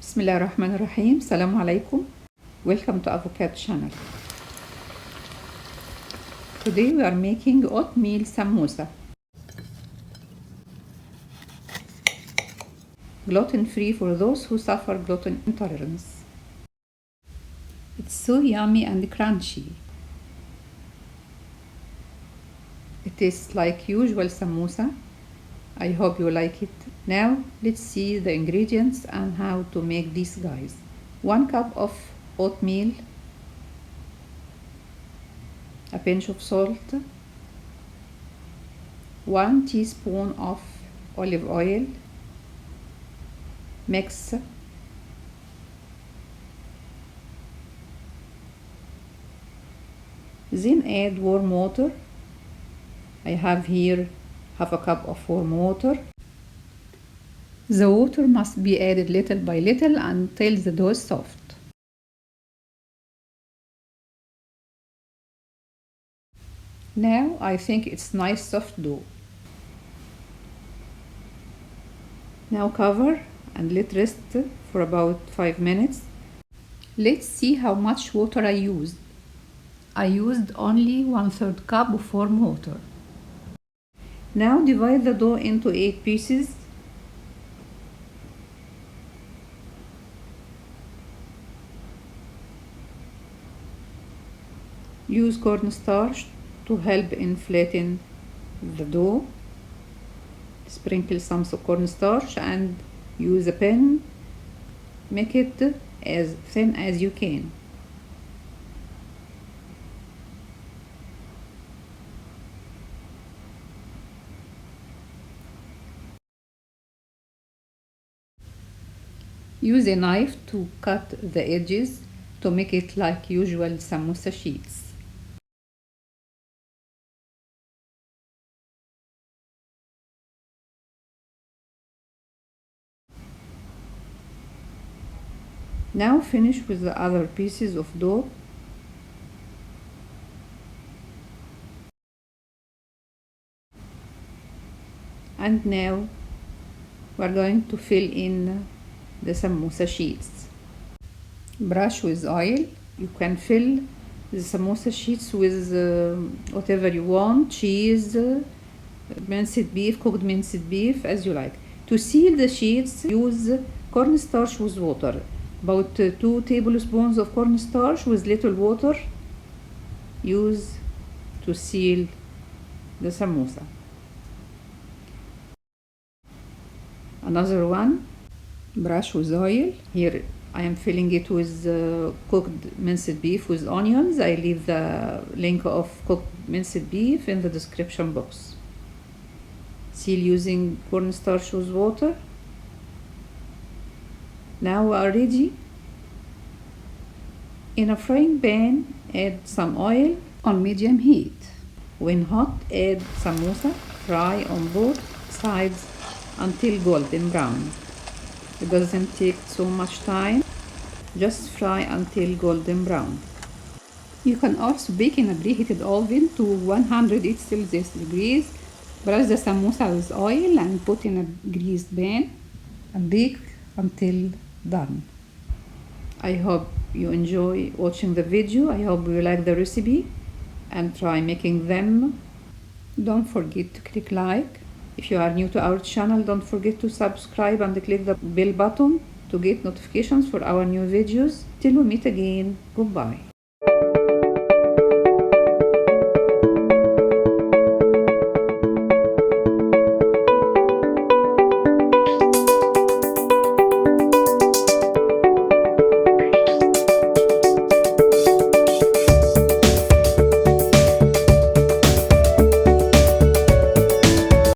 Bismillahirrahmanirrahim. Assalamu alaikum. Welcome to Avocado channel. Today we are making oatmeal samosa. Gluten-free for those who suffer gluten intolerance. It's so yummy and crunchy. It tastes like usual samosa. I hope you like it. Now let's see the ingredients and how to make these guys. 1 cup of oatmeal, a pinch of salt, 1 teaspoon of olive oil. Mix. Then add warm water. I have here half a cup of warm water. The water must be added little by little until the dough is soft. Now I think it's nice soft dough. Now cover and let rest for about 5 minutes. Let's see how much water I used. I used only 1/3 cup of warm water. Now divide the dough into 8 pieces. Use cornstarch to help in flatten the dough. Sprinkle some cornstarch and use a pen. Make it as thin as you can. Use a knife to cut the edges to make it like usual samosa sheets. Now finish with the other pieces of dough. And now we're going to fill in the samosa sheets. Brush with oil. You can fill the samosa sheets with whatever you want, cheese, minced beef, cooked minced beef, as you like. To seal the sheets, use cornstarch with water. About 2 tablespoons of cornstarch with little water. Use to seal the samosa. Another one. Brush with oil. Here I am filling it with cooked minced beef with onions. I leave the link of cooked minced beef in the description box. Seal using cornstarch with water. Now we are ready. In a frying pan, add some oil on medium heat. When hot, add samosa. Fry on both sides until golden brown. It doesn't take so much time. Just fry until golden brown. You can also bake in a preheated oven to 180 Celsius degrees. Brush the samosa with oil and put in a greased pan and bake until done. I hope you enjoy watching the video. I hope you like the recipe and try making them. Don't forget to click like. If you are new to our channel, don't forget to subscribe and click the bell button to get notifications for our new videos. Till we meet again, goodbye.